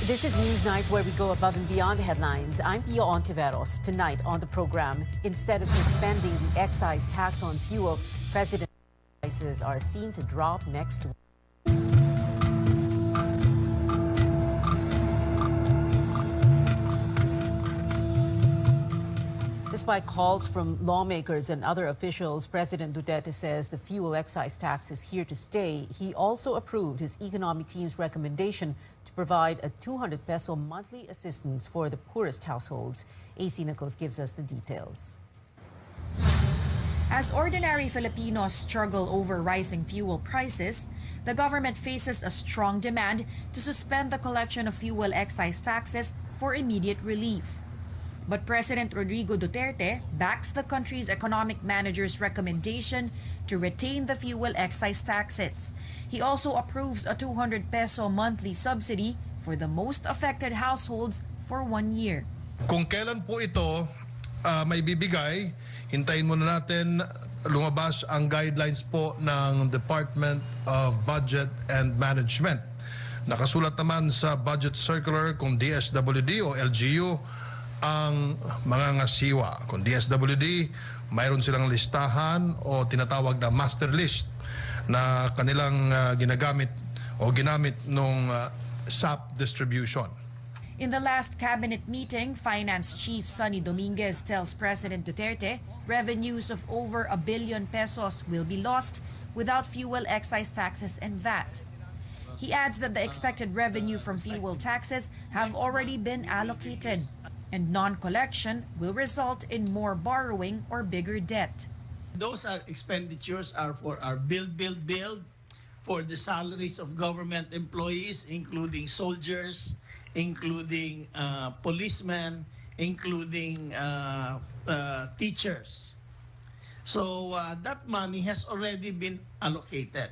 This is Newsnight, where we go above and beyond the headlines. I'm Pio Ontiveros. Tonight on the program, instead of suspending the excise tax on fuel, President prices are seen to drop next week. Despite calls from lawmakers and other officials, President Duterte says the fuel excise tax is here to stay. He also approved his economic team's recommendation to provide a 200 peso monthly assistance for the poorest households. AC Nichols gives us the details. As ordinary Filipinos struggle over rising fuel prices, the government faces a strong demand to suspend the collection of fuel excise taxes for immediate relief. But President Rodrigo Duterte backs the country's economic manager's recommendation to retain the fuel excise taxes. He also approves a 200 peso monthly subsidy for the most affected households for 1 year. Kung kailan po ito may bibigay, hintayin muna natin lumabas ang guidelines po ng Department of Budget and Management. Nakasulat naman sa budget circular kung DSWD o LGU ang mga ngasiwa. Kung DSWD, mayroon silang listahan o tinatawag na master list na kanilang ginamit nung SAP distribution. In the last cabinet meeting, Finance Chief Sonny Dominguez tells President Duterte revenues of over 1 billion pesos will be lost without fuel excise taxes and VAT. He adds that the expected revenue from fuel taxes have already been allocated, and non-collection will result in more borrowing or bigger debt. Those expenditures are for our build, for the salaries of government employees, including soldiers, including policemen, including teachers. So that money has already been allocated.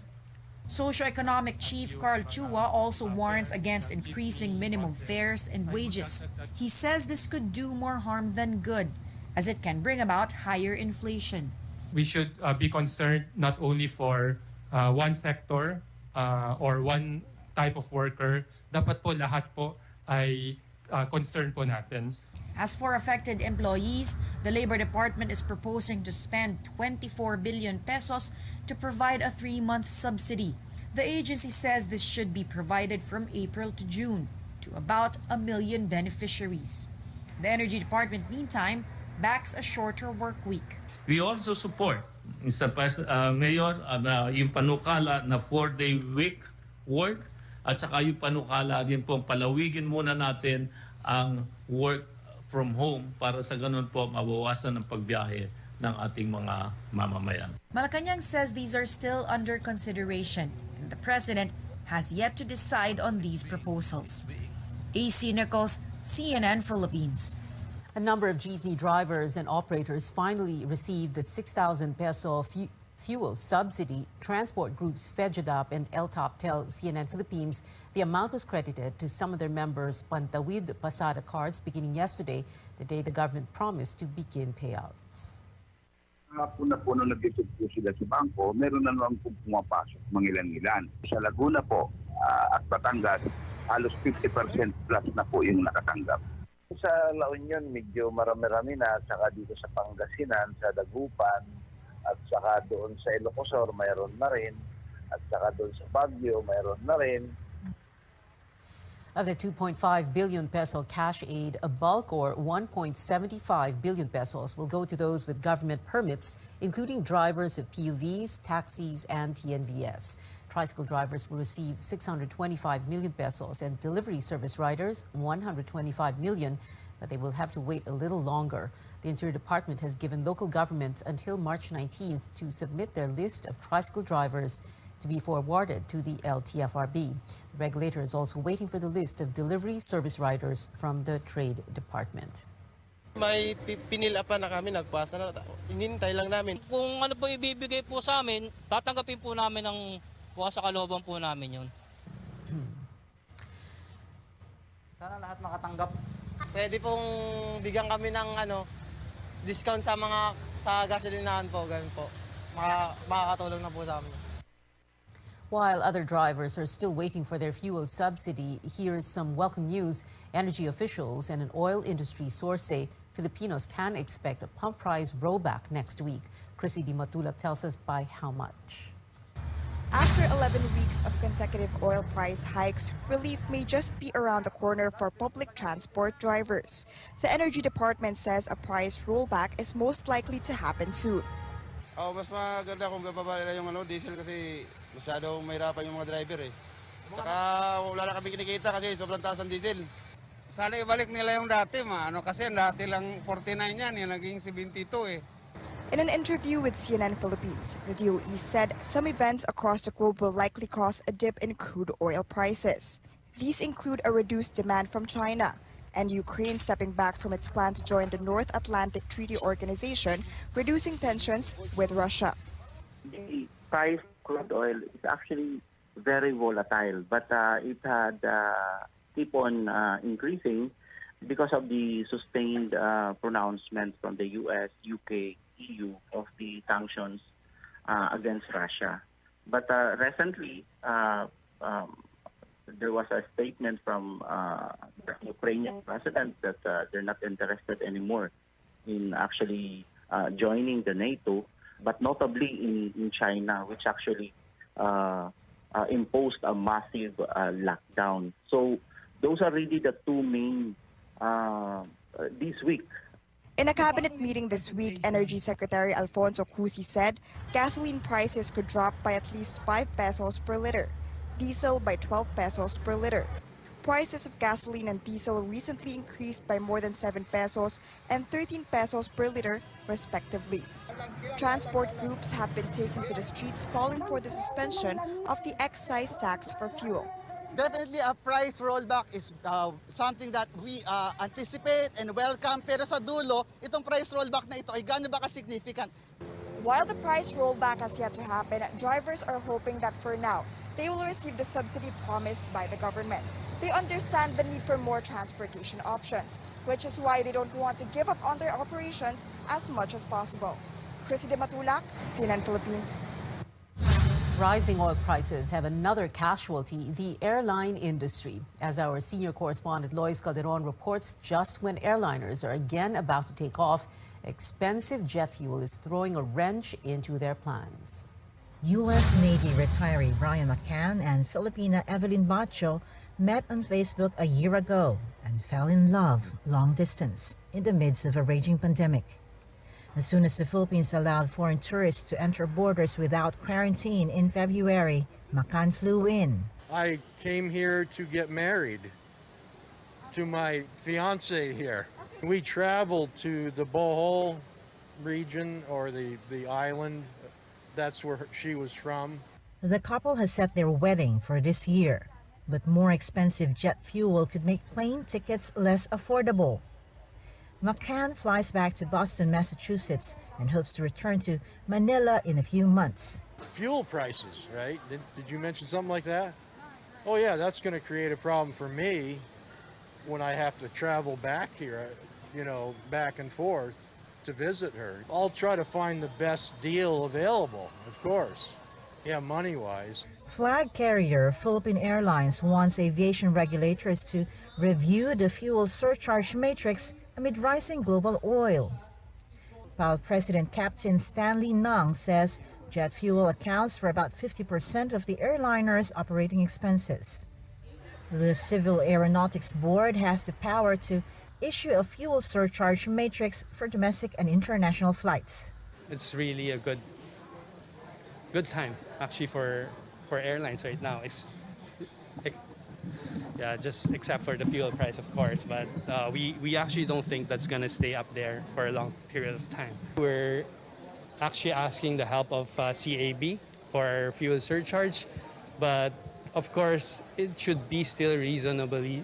Socioeconomic Chief Carl Chua also warns against increasing minimum fares and wages. He says this could do more harm than good, as it can bring about higher inflation. We should be concerned not only for one sector or one type of worker. Dapat po lahat po ay concern po natin. As for affected employees, the Labor Department is proposing to spend 24 billion pesos to provide a 3-month subsidy. The agency says this should be provided from April to June to about 1 million beneficiaries. The Energy Department, meantime, backs a shorter work week. We also support, Mr. Mayor, yung panukala na 4-day week work at saka yung panukala din po palawigin muna natin ang work from home para sa ganun po mabawasan ang pagbiyahe ng ating mga mamamayan. Malacanang says these are still under consideration and the President has yet to decide on these proposals. AC Nichols, CNN Philippines. A number of jeepney drivers and operators finally received the 6,000 peso fuel subsidy. Transport groups FEDJADAP and LTOP tell CNN Philippines the amount was credited to some of their members' Pantawid Pasada cards beginning yesterday, the day the government promised to begin payouts. Hapon na po nung nag-isip po sila sa bangko, meron na naman po pumapasok mangilan-ngilan. Sa Laguna po at Batangas, halos 50% plus na po yung nakatanggap. Sa La Union, medyo marami-rami na, saka dito sa Pangasinan, sa Dagupan, at saka doon sa Ilocosur, mayroon na rin, at saka doon sa Baguio, mayroon na rin. Of the 2.5 billion peso cash aid, a bulk or 1.75 billion pesos will go to those with government permits, including drivers of PUVs, taxis, and TNVS. Tricycle drivers will receive 625 million pesos and delivery service riders 125 million, but they will have to wait a little longer. The Interior Department has given local governments until March 19th to submit their list of tricycle drivers to be forwarded to the LTFRB. The regulator is also waiting for the list of delivery service riders from the Trade Department. May pinila pa na kami, nagpasa na. Hinintay lang namin. Kung ano po ibibigay po sa amin, tatanggapin po namin ang bukas sa kalooban po namin yun. Sana lahat makatanggap. Pwede pong bigyan kami ng discount sa gasolinahan po, ganun po. Makakatulong na po sa amin. While other drivers are still waiting for their fuel subsidy, here's some welcome news. Energy officials and an oil industry source say Filipinos can expect a pump price rollback next week. Chrissy Di Matulak tells us by how much. After 11 weeks of consecutive oil price hikes, relief may just be around the corner for public transport drivers. The Energy Department says a price rollback is most likely to happen soon. Mas maganda kung bababa nila yung diesel kasi masyadong mahirapan yung mga driver eh. Tsaka wala na kami kinikita kasi sobrang taas ang diesel. Sana ibalik nila yung dati kasi dati lang 49 yan, yung naging 72 eh. In an interview with CNN Philippines, the DOE said some events across the globe will likely cause a dip in crude oil prices. These include a reduced demand from China and Ukraine stepping back from its plan to join the North Atlantic Treaty Organization, reducing tensions with Russia. The price of crude oil is actually very volatile, but it had keep on increasing because of the sustained pronouncement from the US, UK, EU of the sanctions against Russia. But recently, there was a statement from the Ukrainian president that they're not interested anymore in actually joining the NATO, but notably in China, which actually imposed a massive lockdown. So those are really the two main this week. In a cabinet meeting this week, Energy Secretary Alfonso Cusi said gasoline prices could drop by at least 5 pesos per liter, diesel by 12 pesos per liter. Prices of gasoline and diesel recently increased by more than 7 pesos and 13 pesos per liter, respectively. Transport groups have been taken to the streets calling for the suspension of the excise tax for fuel. Definitely a price rollback is something that we anticipate and welcome. Pero sa dulo, itong price rollback na ito ay gaano ba ka-significant? While the price rollback has yet to happen, drivers are hoping that for now, they will receive the subsidy promised by the government. They understand the need for more transportation options, which is why they don't want to give up on their operations as much as possible. Chrissy Di Matulak, CNN Philippines. Rising oil prices have another casualty, the airline industry. As our senior correspondent Lois Calderon reports, just when airliners are again about to take off, expensive jet fuel is throwing a wrench into their plans. U.S. Navy retiree Brian McCann and Filipina Evelyn Bacho met on Facebook a year ago and fell in love long distance in the midst of a raging pandemic. As soon as the Philippines allowed foreign tourists to enter borders without quarantine in February, McCann flew in. I came here to get married to my fiance here. We traveled to the Bohol region or the island. That's where she was from. The couple has set their wedding for this year, but more expensive jet fuel could make plane tickets less affordable. McCann flies back to Boston, Massachusetts, and hopes to return to Manila in a few months. Fuel prices, right? Did you mention something like that? Oh yeah, that's going to create a problem for me when I have to travel back here, back and forth to visit her. I'll try to find the best deal available, of course. Yeah, money-wise. Flag carrier Philippine Airlines wants aviation regulators to review the fuel surcharge matrix amid rising global oil. PAL President Captain Stanley Nang says jet fuel accounts for about 50% of the airliner's operating expenses. The Civil Aeronautics Board has the power to issue a fuel surcharge matrix for domestic and international flights. It's really a good time actually for airlines right now. Just except for the fuel price, of course, but we actually don't think that's going to stay up there for a long period of time. We're actually asking the help of CAB for fuel surcharge, but of course it should be still reasonably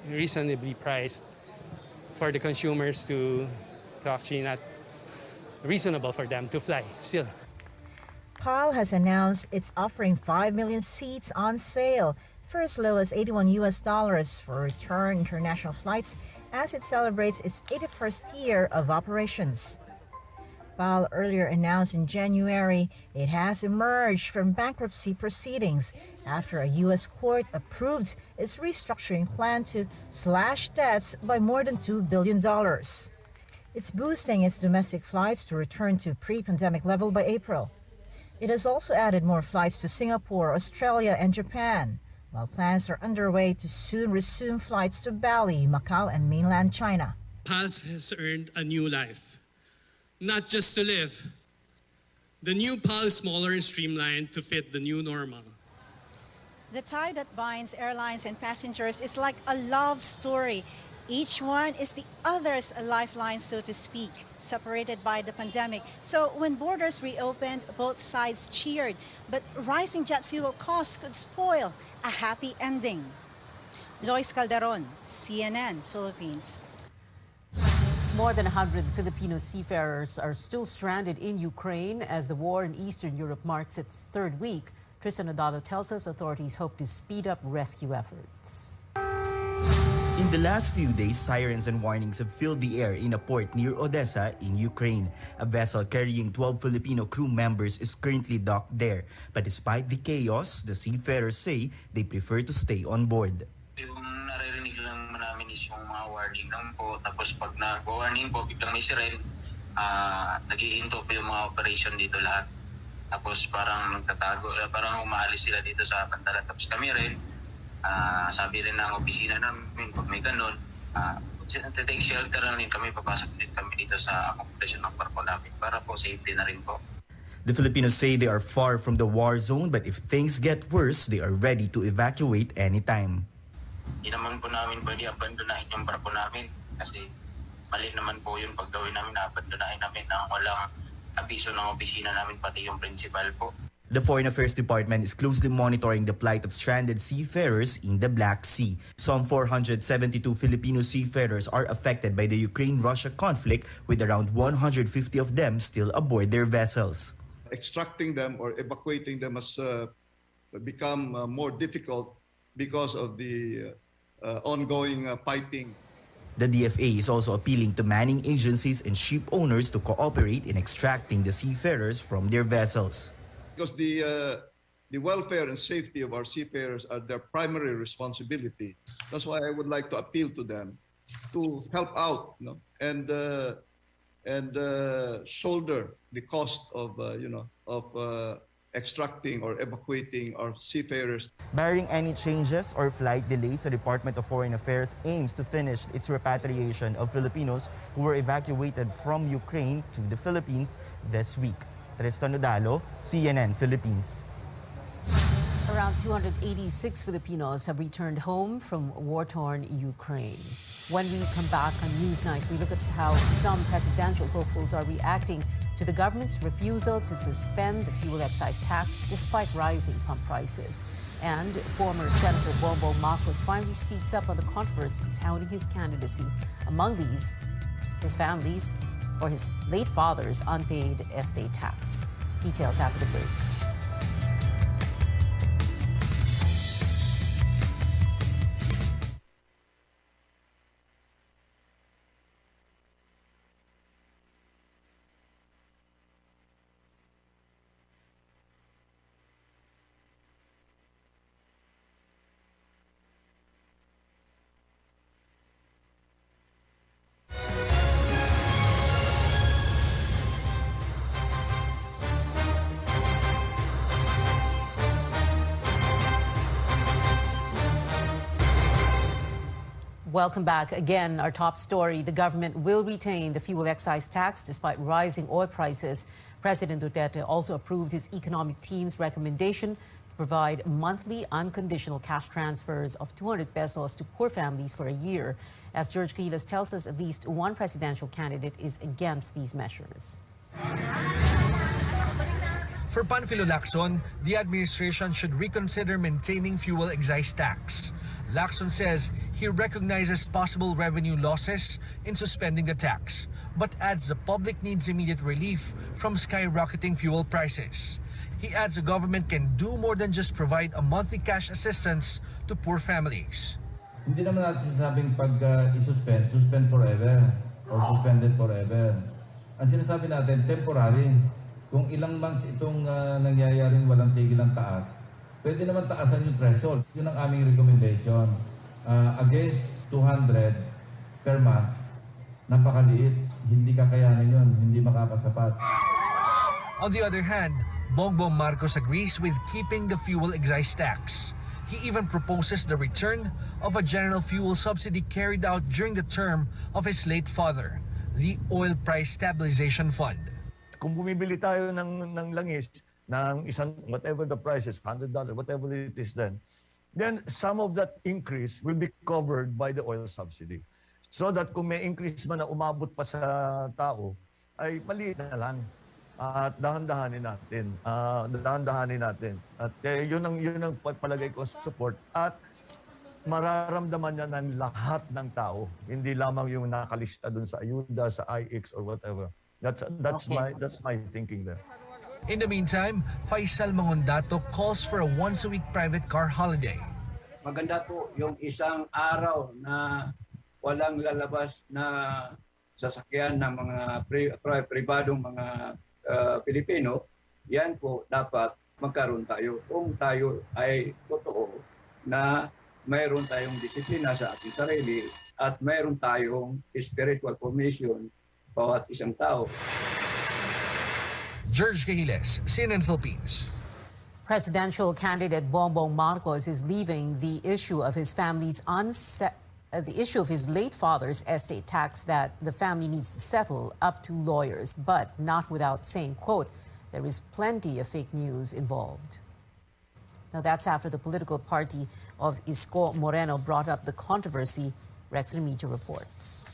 priced for the consumers to actually not reasonable for them to fly still. PAL has announced it's offering 5 million seats on sale for as low as $81 for return international flights as it celebrates its 81st year of operations. PAL earlier announced in January it has emerged from bankruptcy proceedings after a U.S. court approved its restructuring plan to slash debts by more than $2 billion. It's boosting its domestic flights to return to pre-pandemic level by April. It has also added more flights to Singapore, Australia, and Japan, while plans are underway to soon resume flights to Bali, Macau, and mainland China. PALS has earned a new life, not just to live. The new PAL is smaller and streamlined to fit the new normal. The tie that binds airlines and passengers is like a love story. Each one is the other's lifeline, so to speak, separated by the pandemic. So when borders reopened, both sides cheered, but rising jet fuel costs could spoil a happy ending. Lois Calderon, CNN, Philippines. More than 100 Filipino seafarers are still stranded in Ukraine as the war in Eastern Europe marks its third week. Tristan Odalo tells us authorities hope to speed up rescue efforts. In the last few days, sirens and warnings have filled the air in a port near Odessa in Ukraine. A vessel carrying 12 Filipino crew members is currently docked there. But despite the chaos, the seafarers say they prefer to stay on board. Yung naririnig lang namin is yung mga warning lang po. Tapos pag nag-warning po, biglang may siren, nag-iinto po yung mga operation dito lahat. Tapos parang nagtatago, parang umaalis sila dito sa Pantala. Tapos kami rin, sabi rin ng opisina namin, pag may ganun, take shelter na rin kami, papasok din kami dito sa accommodation ng barko namin para po safety na rin po. The Filipinos say they are far from the war zone, but if things get worse, they are ready to evacuate anytime. Hindi naman po namin pwede abandonahin yung barko namin kasi mali naman po yun pag gawin namin, abandonahin namin nang walang abiso ng opisina namin, pati yung principal po. The Foreign Affairs Department is closely monitoring the plight of stranded seafarers in the Black Sea. Some 472 Filipino seafarers are affected by the Ukraine-Russia conflict, with around 150 of them still aboard their vessels. Extracting them or evacuating them has become more difficult because of the ongoing fighting. The DFA is also appealing to manning agencies and ship owners to cooperate in extracting the seafarers from their vessels. Because the welfare and safety of our seafarers are their primary responsibility. That's why I would like to appeal to them to help out, and shoulder the cost of extracting or evacuating our seafarers. Barring any changes or flight delays, the Department of Foreign Affairs aims to finish its repatriation of Filipinos who were evacuated from Ukraine to the Philippines this week. Tristan Odalo, CNN Philippines. Around 286 Filipinos have returned home from war-torn Ukraine. When we come back on Newsnight, we look at how some presidential hopefuls are reacting to the government's refusal to suspend the fuel excise tax despite rising pump prices. And former Senator Bongbong Marcos finally speaks up on the controversies hounding his candidacy. Among these, his family's or his late father's unpaid estate tax. Details after the break. Welcome back. Again, our top story, the government will retain the fuel excise tax despite rising oil prices. President Duterte also approved his economic team's recommendation to provide monthly unconditional cash transfers of 200 pesos to poor families for a year. As George Quiles tells us, at least one presidential candidate is against these measures. For Panfilo Lacson, the administration should reconsider maintaining fuel excise tax. Lacson says he recognizes possible revenue losses in suspending the tax, but adds the public needs immediate relief from skyrocketing fuel prices. He adds the government can do more than just provide a monthly cash assistance to poor families. Hindi naman natin sasabing pag suspend forever or suspended forever. Ang sinasabi natin, temporary. Kung ilang months itong nangyayaring walang tigil ang taas, pwede naman taasan yung threshold. Yun ang aming recommendation. Against 200 per month, napakaliit. Hindi kakayanin yun, hindi makakasapat. On the other hand, Bongbong Marcos agrees with keeping the fuel excise tax. He even proposes the return of a general fuel subsidy carried out during the term of his late father, the Oil Price Stabilization Fund. Kung bumibili tayo ng langis, ng isang, whatever the price is, $100, whatever it is then some of that increase will be covered by the oil subsidy. So that kung may increase man na umabot pa sa tao, ay maliit na lang. At dahan-dahanin natin. At yun ang palagay ko support. At mararamdaman niya ng lahat ng tao. Hindi lamang yung nakalista dun sa ayuda, sa IX or whatever. That's my thinking there. In the meantime, Faisal Mangondato calls for a once-a-week private car holiday. Maganda po yung isang araw na walang lalabas na sasakyan ng mga pribadong mga Pilipino. Yan po dapat magkaroon tayo kung tayo ay totoo na mayroon tayong disiplina sa ating sarili at mayroon tayong spiritual formation bawat isang tao. George Cahiles, CNN Philippines. Presidential candidate Bongbong Marcos is leaving the issue of his family's the issue of his late father's estate tax that the family needs to settle up to lawyers, but not without saying, quote, there is plenty of fake news involved. Now that's after the political party of Isko Moreno brought up the controversy, Rex Remigio reports.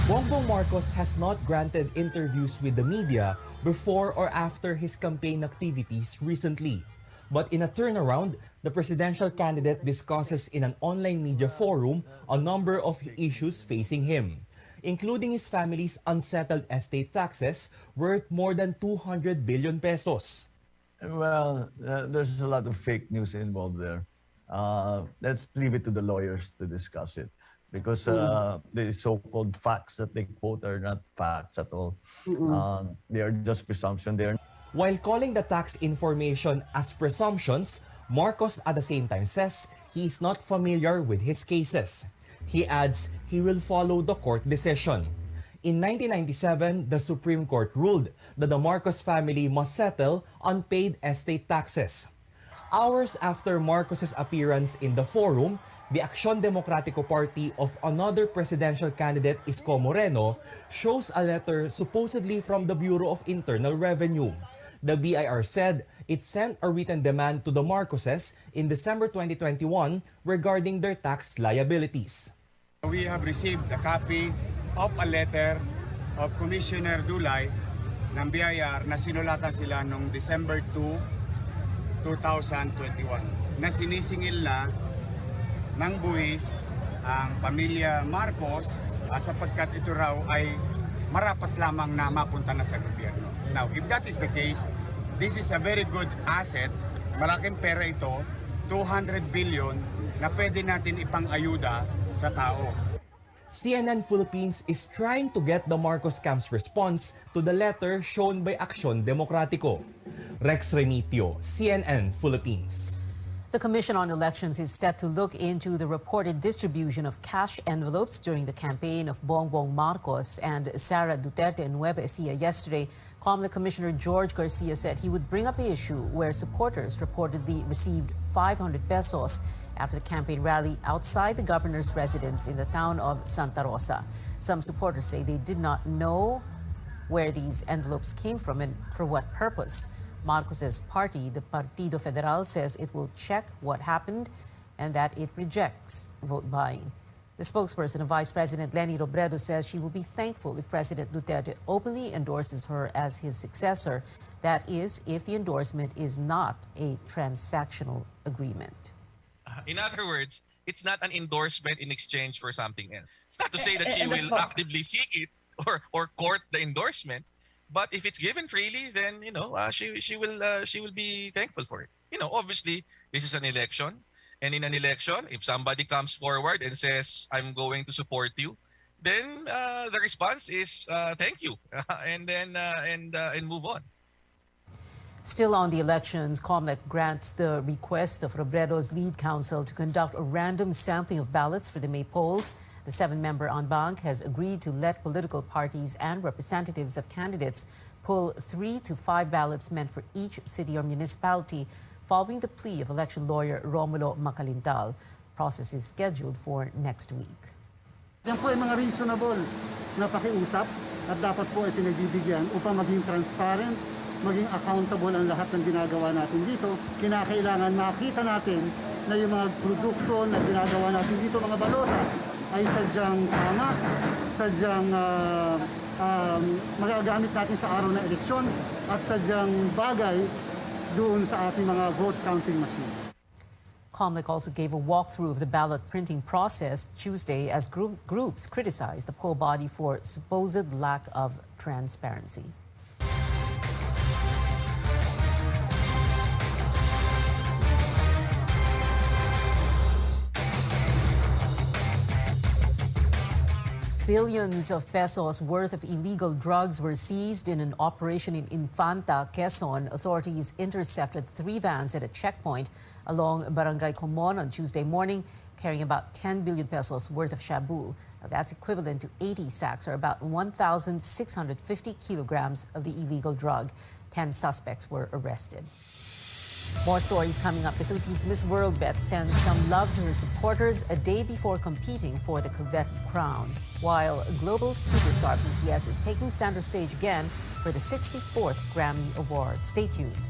Bongbong Marcos has not granted interviews with the media before or after his campaign activities recently. But in a turnaround, the presidential candidate discusses in an online media forum a number of issues facing him, including his family's unsettled estate taxes worth more than 200 billion pesos. Well, there's a lot of fake news involved there. Let's leave it to the lawyers to discuss it. Because the so-called facts that they quote are not facts at all. They are just presumption. While calling the tax information as presumptions, Marcos at the same time says he is not familiar with his cases. He adds he will follow the court decision. In 1997, the Supreme Court ruled that the Marcos family must settle unpaid estate taxes. Hours after Marcos's appearance in the forum, the Acción Democrático Party of another presidential candidate, Isko Moreno, shows a letter supposedly from the Bureau of Internal Revenue. The BIR said it sent a written demand to the Marcoses in December 2021 regarding their tax liabilities. We have received a copy of a letter of Commissioner Dulay ng BIR na sinulatan sila noong December 2, 2021 na sinisingil na ng buwis ang pamilya Marcos sapagkat ito raw ay marapat lamang na mapunta na sa gobyerno. Now, if that is the case, this is a very good asset. Malaking pera ito, 200 billion na pwede natin ipang-ayuda sa tao. CNN Philippines is trying to get the Marcos camp's response to the letter shown by Acción Democrático. Rex Remigio, CNN Philippines. The Commission on Elections is set to look into the reported distribution of cash envelopes during the campaign of Bongbong Marcos and Sara Duterte in Nueva Ecija yesterday. COMELEC Commissioner George Garcia said he would bring up the issue where supporters reportedly received 500 pesos after the campaign rally outside the governor's residence in the town of Santa Rosa. Some supporters say they did not know where these envelopes came from and for what purpose. Marcos's party, the Partido Federal, says it will check what happened and that it rejects vote buying. The spokesperson of Vice President Leni Robredo says she will be thankful if President Duterte openly endorses her as his successor. That is, if the endorsement is not a transactional agreement. In other words, it's not an endorsement in exchange for something else. It's not to say that she will actively seek it or court the endorsement. But if it's given freely, then she will be thankful for it. Obviously, this is an election, and in an election, if somebody comes forward and says, "I'm going to support you," then the response is thank you, and then and move on. Still on the elections, COMELEC grants the request of Robredo's lead counsel to conduct a random sampling of ballots for the May polls. The 7-member en banc has agreed to let political parties and representatives of candidates pull 3 to 5 ballots meant for each city or municipality, following the plea of election lawyer Romulo Macalintal. Process is scheduled for next week. Yan po ay mga reasonable na pakiusap at dapat po ay pinagbibigyan upang maging transparent, maging accountable ang lahat ng ginagawa natin dito. Kinakailangan makita natin na yung mga produkto na ginagawa natin dito, mga balota, ay sadyang tama, sadyang magagamit natin sa araw ng eleksyon at sadyang bagay doon sa ating mga vote counting machines. COMELEC also gave a walkthrough of the ballot printing process Tuesday as groups criticized the poll body for supposed lack of transparency. Billions of pesos worth of illegal drugs were seized in an operation in Infanta, Quezon. Authorities intercepted 3 vans at a checkpoint along Barangay Comon on Tuesday morning, carrying about 10 billion pesos worth of shabu. Now, that's equivalent to 80 sacks, or about 1,650 kilograms of the illegal drug. 10 suspects were arrested. More stories coming up. The Philippines Miss World bet sends some love to her supporters a day before competing for the coveted crown, while global superstar BTS is taking center stage again for the 64th Grammy Award. Stay tuned.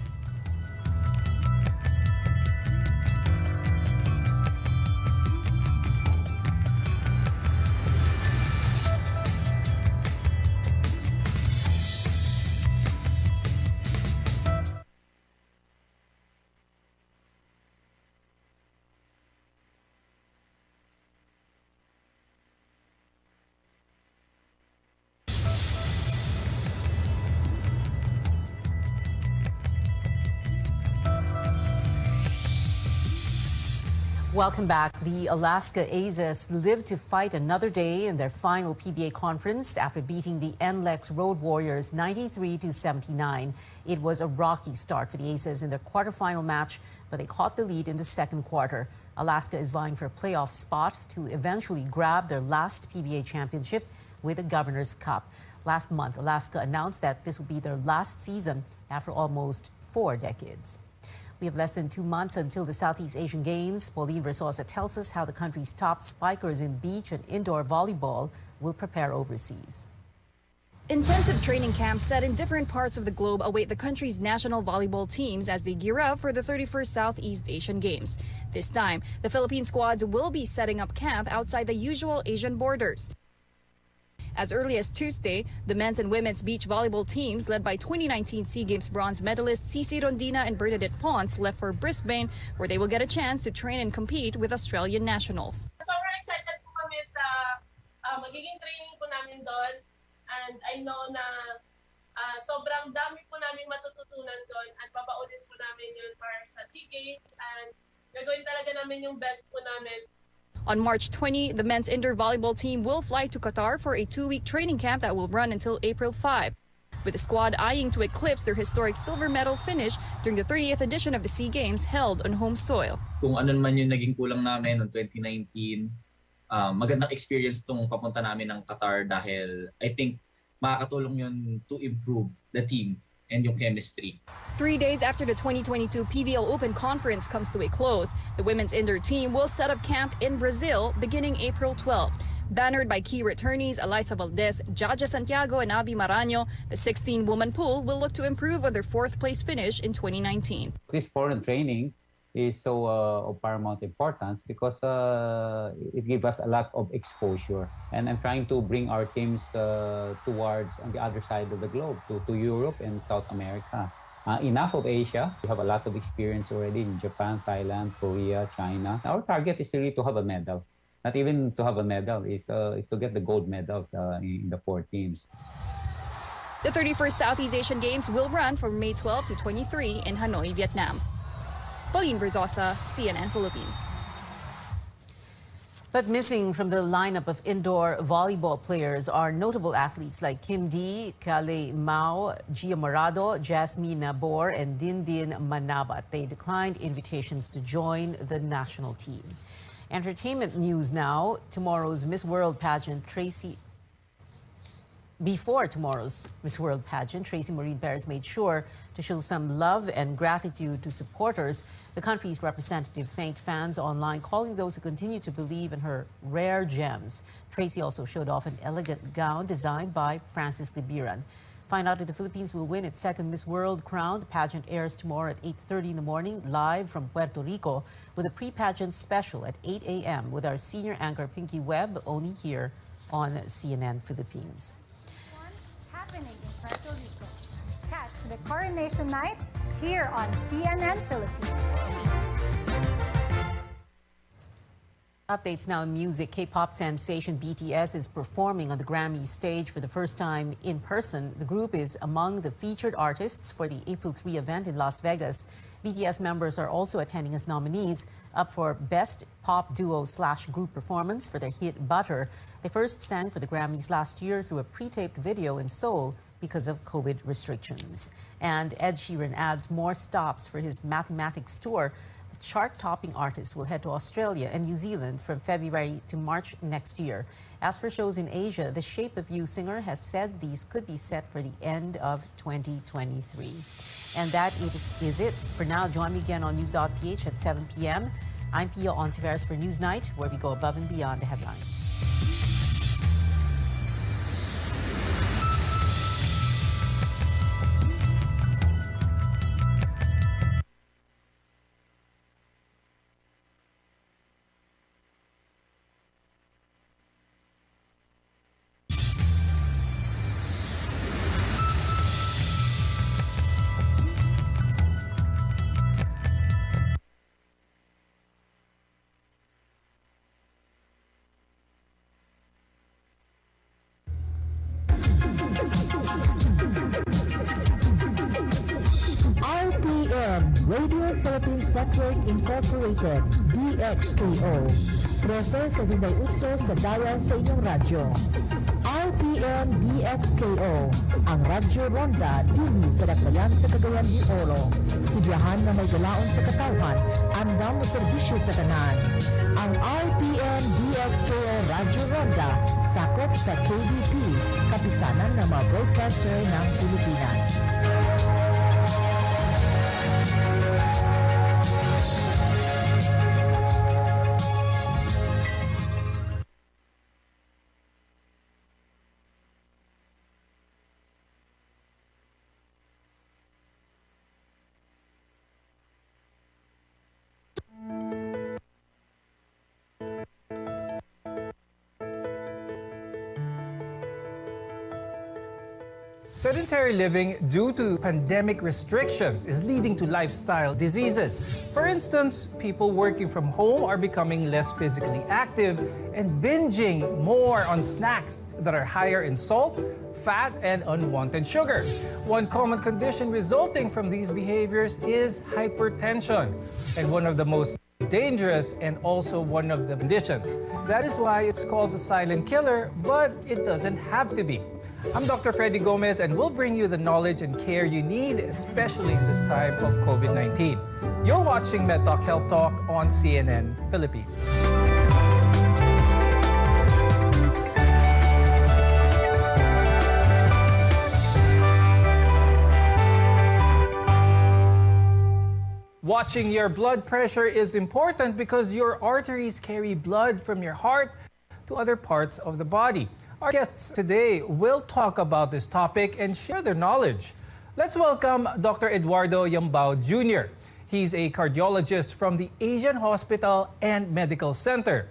Welcome back. The Alaska Aces lived to fight another day in their final PBA conference after beating the NLEX Road Warriors 93-79. It was a rocky start for the Aces in their quarterfinal match, but they caught the lead in the second quarter. Alaska is vying for a playoff spot to eventually grab their last PBA championship with the Governor's Cup. Last month, Alaska announced that this will be their last season after almost 4 decades. We have less than 2 months until the Southeast Asian Games. Pauline Versosa tells us how the country's top spikers in beach and indoor volleyball will prepare overseas. Intensive training camps set in different parts of the globe await the country's national volleyball teams as they gear up for the 31st Southeast Asian Games. This time, the Philippine squads will be setting up camp outside the usual Asian borders. As early as Tuesday, the men's and women's beach volleyball teams, led by 2019 SEA Games bronze medalists Cici Rondina and Bernadette Ponce, left for Brisbane, where they will get a chance to train and compete with Australian nationals. Sobrang excited po kami sa magiging training po namin doon, and I know na sobrang dami po namin matututunan doon at babaunin po namin yun para sa SEA Games, and gagawin talaga namin yung best po namin. On March 20, the men's indoor volleyball team will fly to Qatar for a 2-week training camp that will run until April 5, with the squad eyeing to eclipse their historic silver medal finish during the 30th edition of the SEA Games held on home soil. Kung ano man yung naging kulang namin noong 2019, magandang experience tong papunta namin ng Qatar dahil I think makakatulong yun to improve the team and yung chemistry. 3 days after the 2022 PVL Open Conference comes to a close, the women's indoor team will set up camp in Brazil beginning April 12. Bannered by key returnees Alyssa Valdez, Jaja Santiago, and Abby Maraño, the 16-woman pool will look to improve on their 4th-place finish in 2019. This foreign training is so of paramount importance because it gives us a lot of exposure. And I'm trying to bring our teams towards on the other side of the globe, to Europe and South America. Enough of Asia. We have a lot of experience already in Japan, Thailand, Korea, China. Our target is really to have a medal. Not even to have a medal, is to get the gold medals in the 4 teams. The 31st Southeast Asian Games will run from May 12 to 23 in Hanoi, Vietnam. Pauline Versosa, CNN Philippines. But missing from the lineup of indoor volleyball players are notable athletes like Kim Dee, Kale Mao, Gia Morado, Jasmine Nabor, and Dindin Manabat. They declined invitations to join the national team. Entertainment news now. Before tomorrow's Miss World pageant, Tracy Maureen Perez made sure to show some love and gratitude to supporters. The country's representative thanked fans online, calling those who continue to believe in her rare gems. Tracy also showed off an elegant gown designed by Francis Libiran. Find out if the Philippines will win its second Miss World crown. The pageant airs tomorrow at 8:30 in the morning, live from Puerto Rico, with a pre-pageant special at 8 a.m. with our senior anchor Pinky Webb, only here on CNN Philippines. Happening in Puerto Rico. Catch the coronation night here on CNN Philippines. Updates now in music. K-pop sensation BTS is performing on the Grammy stage for the first time in person. The group is among the featured artists for the April 3 event in Las Vegas. BTS members are also attending as nominees, up for Best Pop Duo/Group Performance for their hit Butter. They first sang for the Grammys last year through a pre-taped video in Seoul because of COVID restrictions. And Ed Sheeran adds more stops for his Mathematics tour. Chart-topping artist will head to Australia and New Zealand from February to March next year. As for shows in Asia, the Shape of You singer has said these could be set for the end of 2023. And that is it for now. Join me again on News.ph at 7 p.m. I'm Pia Ontiveros for Newsnight, where we go above and beyond the headlines. Radio Philippines Network Incorporated, DXKO. 13 sa Zinday Utso sa dial sa inyong radyo. RPM DXKO, ang Radyo Ronda, dili sa Dakbayan sa Cagayan de Oro. Sibiyahan na may galaon sa katawhan, andam mo serbisyo sa tanan. Ang RPM DXKO Radyo Ronda, sakop sa KBP, kapisanan ng mga broadcaster ng Pilipinas. Sedentary living due to pandemic restrictions is leading to lifestyle diseases. For instance, people working from home are becoming less physically active and binging more on snacks that are higher in salt, fat, and unwanted sugar. One common condition resulting from these behaviors is hypertension, and one of the most dangerous and also one of the conditions. That is why it's called the silent killer, but it doesn't have to be. I'm Dr. Freddy Gomez, and we'll bring you the knowledge and care you need, especially in this time of COVID-19. You're watching MedTalk Health Talk on CNN Philippines. Watching your blood pressure is important because your arteries carry blood from your heart to other parts of the body. Our guests today will talk about this topic and share their knowledge. Let's welcome Dr. Eduardo Yambao Jr. He's a cardiologist from the Asian Hospital and Medical Center.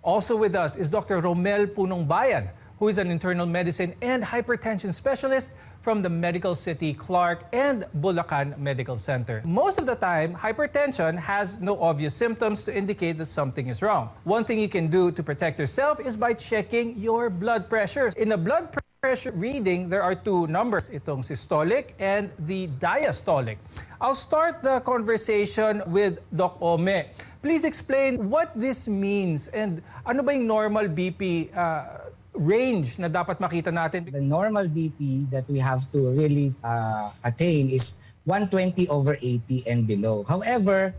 Also with us is Dr. Romel Punong Bayan, who is an internal medicine and hypertension specialist from the Medical City Clark and Bulacan Medical Center. Most of the time, hypertension has no obvious symptoms to indicate that something is wrong. One thing you can do to protect yourself is by checking your blood pressure. In a blood pressure reading, there are two numbers, itong systolic and the diastolic. I'll start the conversation with Doc Ome. Please explain what this means and ano ba yung normal BP range na dapat makita natin? The normal BP that we have to really attain is 120/80 and below. However,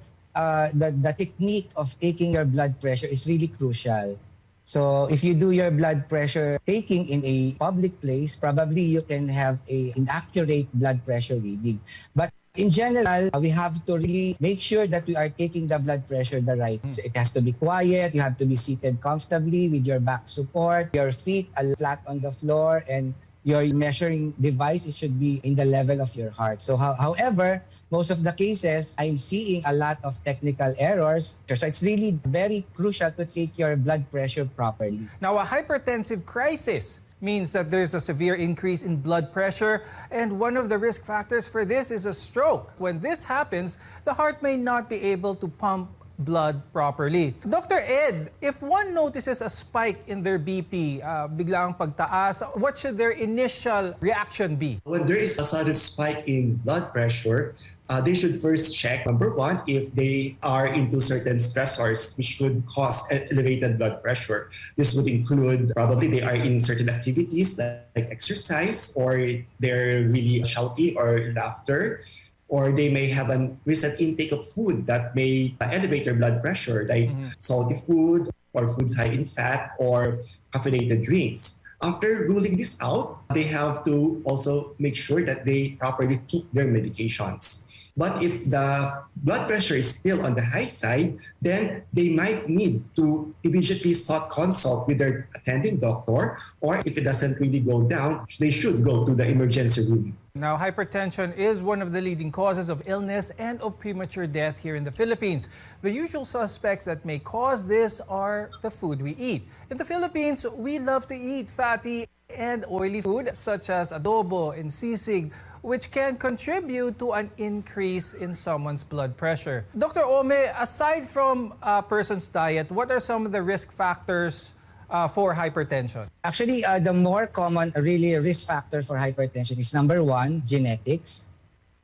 the technique of taking your blood pressure is really crucial. So if you do your blood pressure taking in a public place, probably you can have an inaccurate blood pressure reading. But in general, we have to really make sure that we are taking the blood pressure the right. So it has to be quiet, you have to be seated comfortably with your back support, your feet are flat on the floor, and your measuring device should be in the level of your heart. So however, most of the cases, I'm seeing a lot of technical errors. So it's really very crucial to take your blood pressure properly. Now, a hypertensive crisis means that there's a severe increase in blood pressure, and one of the risk factors for this is a stroke. When this happens, the heart may not be able to pump blood properly. Dr. Ed, if one notices a spike in their BP, biglang pagtaas, what should their initial reaction be? When there is a sudden spike in blood pressure, they should first check, number one, if they are into certain stressors which could cause elevated blood pressure. This would include probably they are in certain activities like exercise, or they're really shouty or laughter, or they may have a recent intake of food that may elevate their blood pressure, like salty food or foods high in fat or caffeinated drinks. After ruling this out, they have to also make sure that they properly took their medications. But if the blood pressure is still on the high side, then they might need to immediately sought consult with their attending doctor, or if it doesn't really go down, they should go to the emergency room. Now, hypertension is one of the leading causes of illness and of premature death here in the Philippines. The usual suspects that may cause this are the food we eat. In the Philippines, we love to eat fatty and oily food such as adobo and sisig, which can contribute to an increase in someone's blood pressure. Dr. Ome, aside from a person's diet, what are some of the risk factors for hypertension? Actually, the more common really risk factor for hypertension is number one, genetics.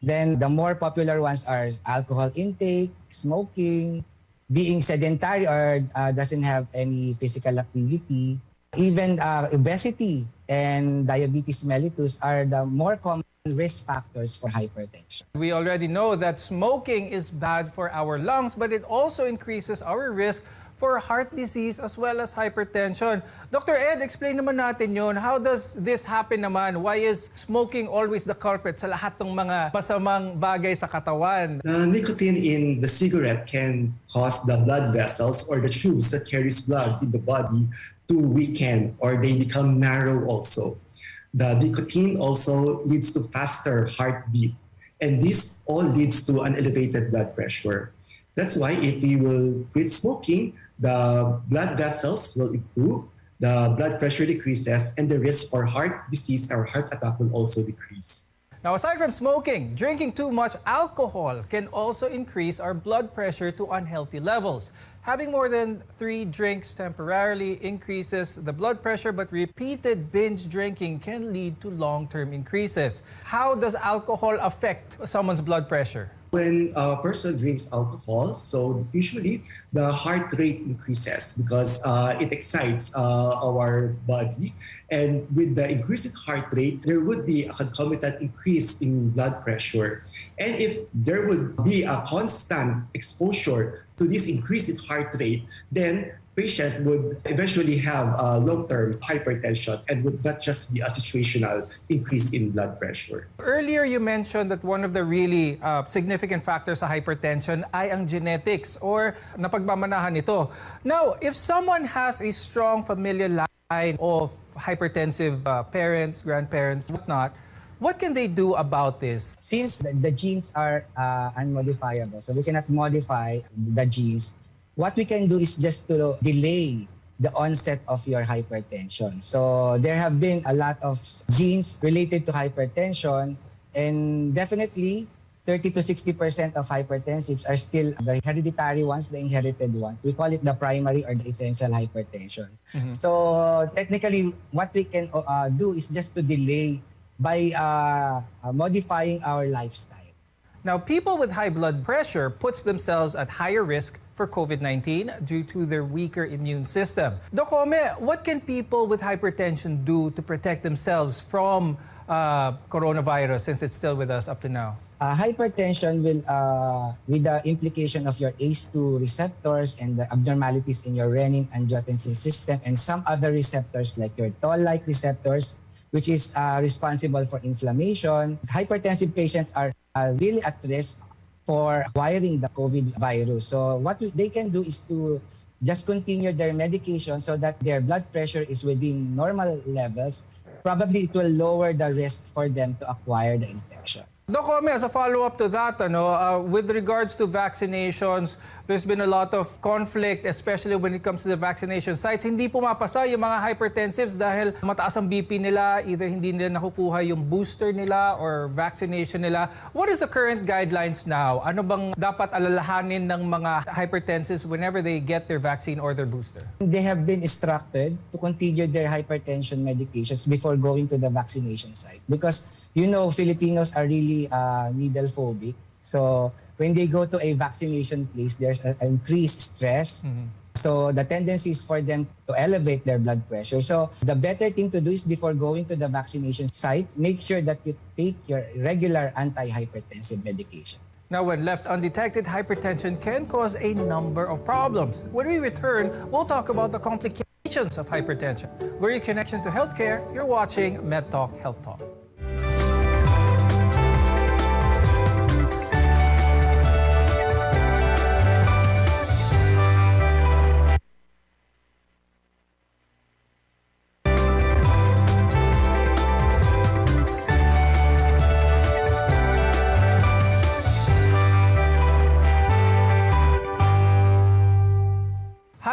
Then the more popular ones are alcohol intake, smoking, being sedentary or doesn't have any physical activity. Even obesity and diabetes mellitus are the more common risk factors for hypertension. We already know that smoking is bad for our lungs, but it also increases our risk for heart disease as well as hypertension. Dr. Ed, explain naman natin yun. How does this happen naman? Why is smoking always the culprit sa lahat ng mga masamang bagay sa katawan? The nicotine in the cigarette can cause the blood vessels or the tubes that carries blood in the body to weaken, or they become narrow also. The nicotine also leads to faster heartbeat, and this all leads to an elevated blood pressure. That's why if we will quit smoking, the blood vessels will improve, the blood pressure decreases, and the risk for heart disease or heart attack will also decrease. Now, aside from smoking, drinking too much alcohol can also increase our blood pressure to unhealthy levels. Having more than 3 drinks temporarily increases the blood pressure, but repeated binge drinking can lead to long-term increases. How does alcohol affect someone's blood pressure? When a person drinks alcohol, so usually the heart rate increases because it excites our body. And with the increasing heart rate, there would be a concomitant increase in blood pressure. And if there would be a constant exposure to this increase in heart rate, then patient would eventually have long-term hypertension and would not just be a situational increase in blood pressure. Earlier, you mentioned that one of the really significant factors sa hypertension ay ang genetics or napagmamanahan ito. Now, if someone has a strong familial line of hypertensive parents, grandparents, whatnot, what can they do about this? Since the genes are unmodifiable, so we cannot modify the genes, what we can do is just to delay the onset of your hypertension. So there have been a lot of genes related to hypertension, and definitely 30 to 60% of hypertensives are still the hereditary ones, the inherited ones. We call it the primary or the essential hypertension. So technically, what we can do is just to delay by modifying our lifestyle. Now, people with high blood pressure puts themselves at higher risk for COVID-19 due to their weaker immune system. Doc Ome, what can people with hypertension do to protect themselves from coronavirus, since it's still with us up to now? Hypertension will, with the implication of your ACE2 receptors and the abnormalities in your renin-angiotensin system and some other receptors like your toll-like receptors, which is responsible for inflammation. Hypertensive patients are really at risk for acquiring the COVID virus. So what they can do is to just continue their medication so that their blood pressure is within normal levels. Probably it will lower the risk for them to acquire the infection. Doc Ome, as a follow-up to that, with regards to vaccinations, there's been a lot of conflict, especially when it comes to the vaccination sites. Hindi pumapasa yung mga hypertensives dahil mataas ang BP nila, either hindi nila nakukuha yung booster nila or vaccination nila. What is the current guidelines now? Ano bang dapat alalahanin ng mga hypertensives whenever they get their vaccine or their booster? They have been instructed to continue their hypertension medications before going to the vaccination site because Filipinos are really needle phobic. So when they go to a vaccination place, there's an increased stress. Mm-hmm. So the tendency is for them to elevate their blood pressure. So the better thing to do is before going to the vaccination site, make sure that you take your regular antihypertensive medication. Now, when left undetected, hypertension can cause a number of problems. When we return, we'll talk about the complications of hypertension. We're your connection to healthcare. You're watching MedTalk Health Talk.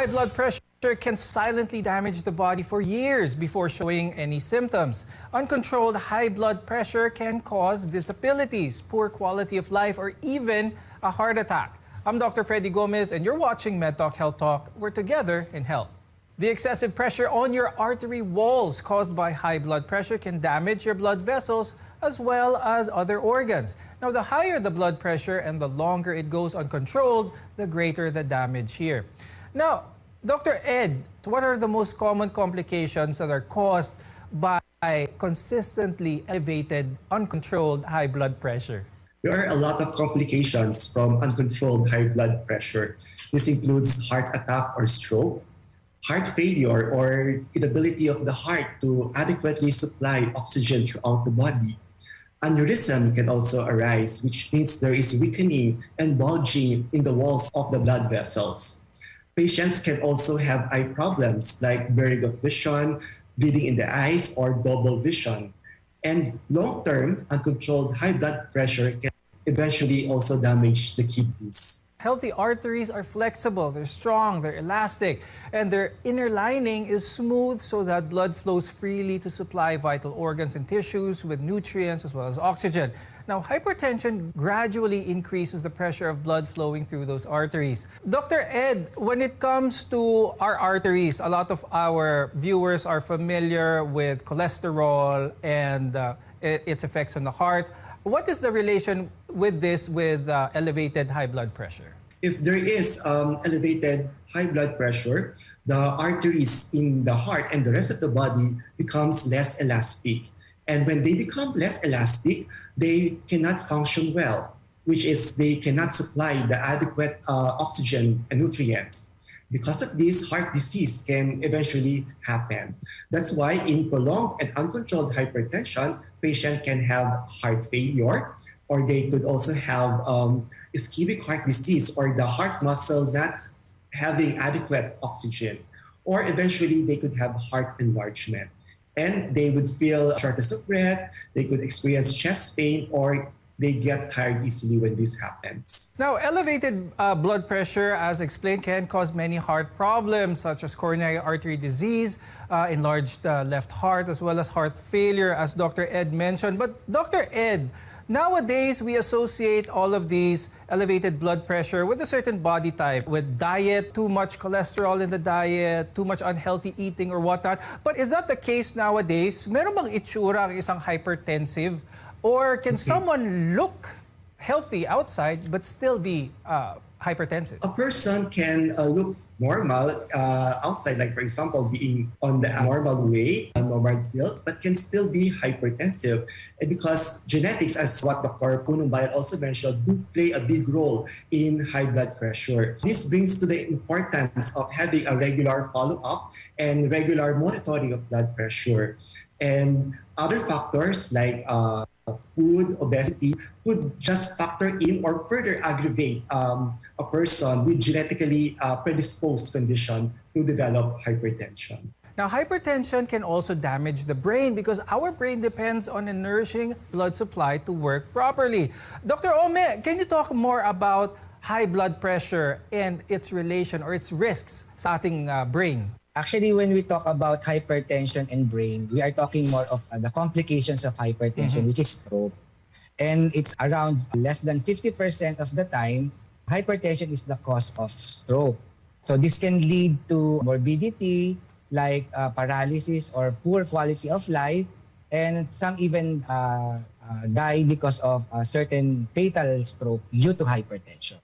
High blood pressure can silently damage the body for years before showing any symptoms. Uncontrolled high blood pressure can cause disabilities, poor quality of life, or even a heart attack. I'm Dr. Freddy Gomez, and you're watching MedTalk Health Talk. We're together in health. The excessive pressure on your artery walls caused by high blood pressure can damage your blood vessels as well as other organs. Now, the higher the blood pressure and the longer it goes uncontrolled, the greater the damage here. Now, Dr. Ed, what are the most common complications that are caused by consistently elevated, uncontrolled high blood pressure? There are a lot of complications from uncontrolled high blood pressure. This includes heart attack or stroke, heart failure or inability of the heart to adequately supply oxygen throughout the body. Aneurysm can also arise, which means there is weakening and bulging in the walls of the blood vessels. Patients can also have eye problems like blurring of vision, bleeding in the eyes, or double vision. And long-term, uncontrolled high blood pressure can eventually also damage the kidneys. Healthy arteries are flexible, they're strong, they're elastic, and their inner lining is smooth so that blood flows freely to supply vital organs and tissues with nutrients as well as oxygen. Now, hypertension gradually increases the pressure of blood flowing through those arteries. Dr. Ed, when it comes to our arteries, a lot of our viewers are familiar with cholesterol and its effects on the heart. What is the relation with this with elevated high blood pressure? If there is elevated high blood pressure, the arteries in the heart and the rest of the body becomes less elastic. And when they become less elastic, they cannot function well, which is they cannot supply the adequate oxygen and nutrients. Because of this, heart disease can eventually happen. That's why in prolonged and uncontrolled hypertension, patient can have heart failure, or they could also have ischemic heart disease, or the heart muscle not having adequate oxygen, or eventually they could have heart enlargement. And they would feel shortness of breath, they could experience chest pain, or they get tired easily when this happens. Now, elevated blood pressure, as explained, can cause many heart problems such as coronary artery disease, enlarged left heart, as well as heart failure, as Dr. Ed mentioned. But Dr. Ed, nowadays we associate all of these elevated blood pressure with a certain body type, with diet, too much cholesterol in the diet, too much unhealthy eating or whatnot. But is that the case nowadays? Meron bang itsura ang isang hypertensive? Or can someone look healthy outside but still be hypertensive? A person can look normal outside, like for example, being on the normal weight, normal build, but can still be hypertensive. And because genetics, as what Dr. Punong Bayan also mentioned, do play a big role in high blood pressure. This brings to the importance of having a regular follow-up and regular monitoring of blood pressure. And other factors like food, obesity could just factor in or further aggravate a person with genetically predisposed condition to develop hypertension. Now, hypertension can also damage the brain because our brain depends on a nourishing blood supply to work properly. Dr. Ome, can you talk more about high blood pressure and its relation or its risks sa ating brain? Actually, when we talk about hypertension and brain, we are talking more of the complications of hypertension, which is stroke. And it's around less than 50% of the time, hypertension is the cause of stroke. So this can lead to morbidity like paralysis or poor quality of life, and some even die because of a certain fatal stroke due to hypertension.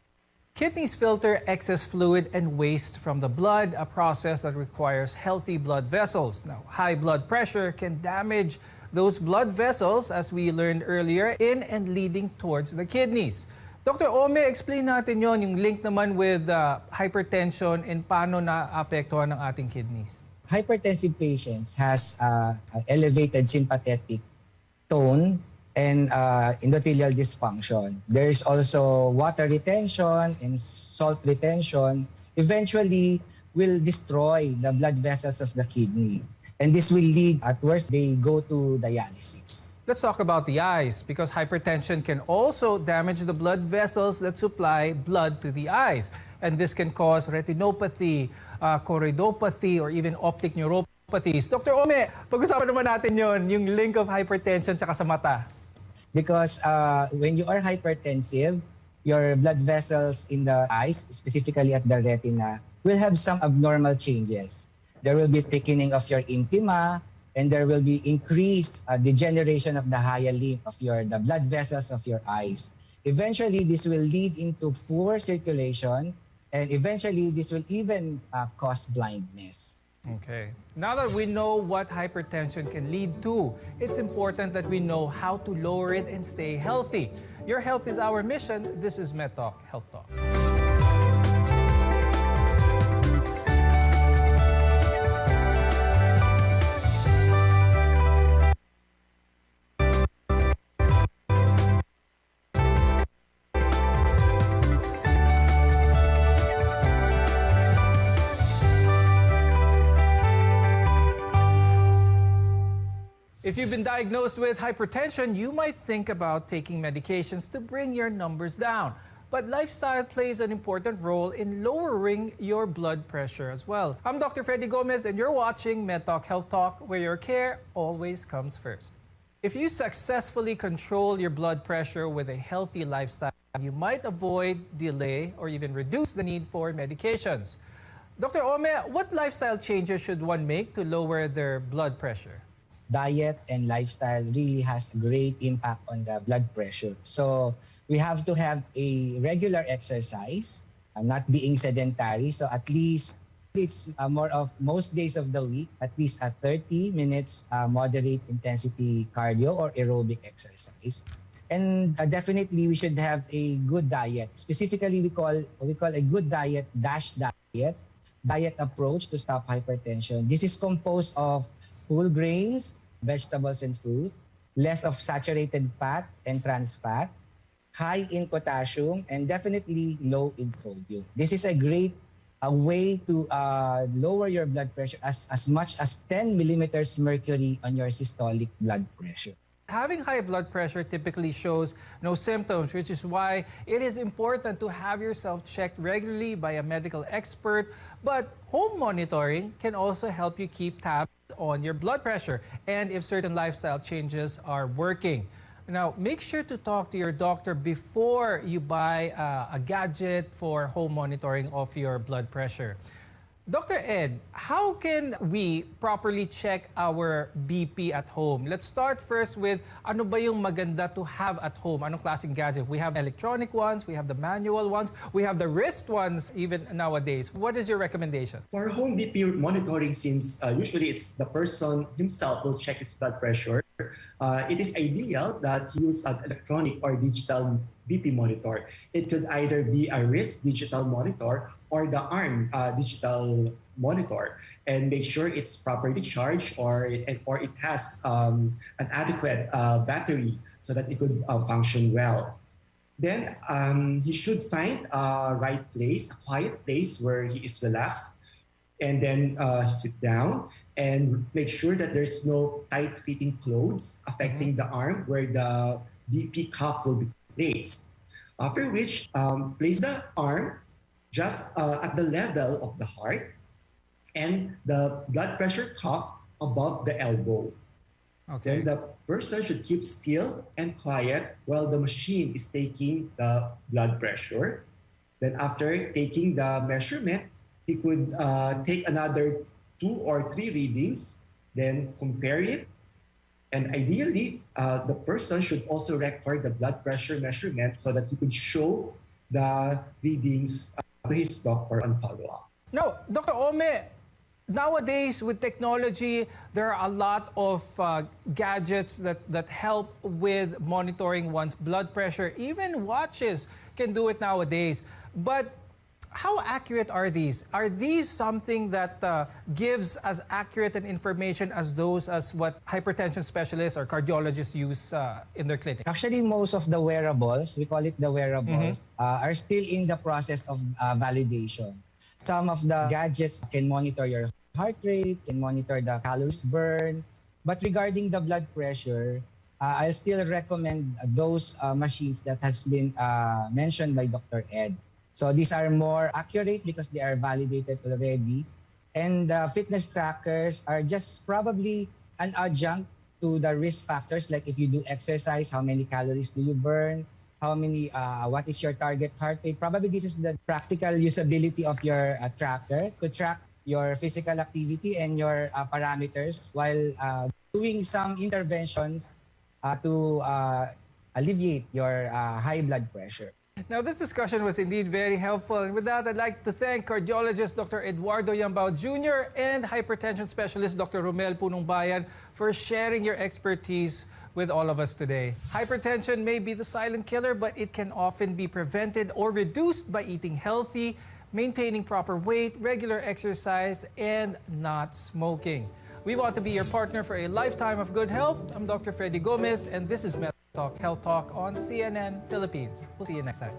Kidneys filter excess fluid and waste from the blood, a process that requires healthy blood vessels. Now, high blood pressure can damage those blood vessels, as we learned earlier, in and leading towards the kidneys. Dr. Ome, explain natin yon, yung link naman with hypertension and paano naapektuhan ng ating kidneys. Hypertensive patients has elevated sympathetic tone and endothelial dysfunction. There's also water retention and salt retention. Eventually, will destroy the blood vessels of the kidney. And this will lead, at worst, they go to dialysis. Let's talk about the eyes, because hypertension can also damage the blood vessels that supply blood to the eyes. And this can cause retinopathy, choroidopathy, or even optic neuropathies. Dr. Ome, pag-usapan naman natin yon, yung link of hypertension sa mata. Because when you are hypertensive, your blood vessels in the eyes, specifically at the retina, will have some abnormal changes. There will be thickening of your intima, and there will be increased degeneration of the hyalin of the blood vessels of your eyes. Eventually, this will lead into poor circulation, and eventually, this will even cause blindness. Okay. Now that we know what hypertension can lead to, it's important that we know how to lower it and stay healthy. Your health is our mission. This is MedTalk Health Talk. If you've been diagnosed with hypertension, you might think about taking medications to bring your numbers down. But lifestyle plays an important role in lowering your blood pressure as well. I'm Dr. Freddy Gomez, and you're watching MedTalk Health Talk, where your care always comes first. If you successfully control your blood pressure with a healthy lifestyle, you might avoid, delay, or even reduce the need for medications. Dr. Ome, what lifestyle changes should one make to lower their blood pressure? Diet and lifestyle really has a great impact on the blood pressure. So we have to have a regular exercise, not being sedentary. So at least it's more of most days of the week, at least 30 minutes moderate intensity cardio or aerobic exercise. And definitely we should have a good diet. Specifically, we call a good diet DASH diet approach to stop hypertension. This is composed of whole grains, vegetables and fruit, less of saturated fat and trans fat, high in potassium, and definitely low in sodium. This is a great way to lower your blood pressure as much as 10 millimeters mercury on your systolic blood pressure. Having high blood pressure typically shows no symptoms, which is why it is important to have yourself checked regularly by a medical expert. But home monitoring can also help you keep tabs on your blood pressure and if certain lifestyle changes are working. Now, make sure to talk to your doctor before you buy a gadget for home monitoring of your blood pressure. Dr. Ed, how can we properly check our BP at home? Let's start first with ano ba yung maganda to have at home? Anong klaseng gadget? We have electronic ones, we have the manual ones, we have the wrist ones even nowadays. What is your recommendation? For home BP monitoring, since usually it's the person himself will check his blood pressure, it is ideal that you use an electronic or digital BP monitor. It could either be a wrist digital monitor or the arm digital monitor, and make sure it's properly charged or it has an adequate battery so that it could function well. Then he should find a right place, a quiet place where he is relaxed, and then sit down and make sure that there's no tight-fitting clothes affecting the arm where the BP cuff will be placed. After which, place the arm just at the level of the heart and the blood pressure cuff above the elbow. Okay. Then the person should keep still and quiet while the machine is taking the blood pressure. Then after taking the measurement, he could take another 2 or 3 readings, then compare it. And ideally, the person should also record the blood pressure measurement so that he could show the readings to his doctor on follow-up. Now, Dr. Ome, nowadays with technology, there are a lot of gadgets that help with monitoring one's blood pressure. Even watches can do it nowadays. But how accurate are these? Are these something that gives as accurate an information as those as what hypertension specialists or cardiologists use in their clinic? Actually, most of the wearables, we call it the wearables, are still in the process of validation. Some of the gadgets can monitor your heart rate, can monitor the calories burned. But regarding the blood pressure, I'll still recommend those machines that has been mentioned by Dr. Ed. So these are more accurate because they are validated already. And fitness trackers are just probably an adjunct to the risk factors, like if you do exercise, how many calories do you burn, what is your target heart rate. Probably this is the practical usability of your tracker to track your physical activity and your parameters while doing some interventions to alleviate your high blood pressure. Now, this discussion was indeed very helpful. And with that, I'd like to thank cardiologist Dr. Eduardo Yambao Jr. and hypertension specialist Dr. Romel Punongbayan for sharing your expertise with all of us today. Hypertension may be the silent killer, but it can often be prevented or reduced by eating healthy, maintaining proper weight, regular exercise, and not smoking. We want to be your partner for a lifetime of good health. I'm Dr. Freddy Gomez, and this is Talk Health Talk on CNN Philippines. We'll see you next time.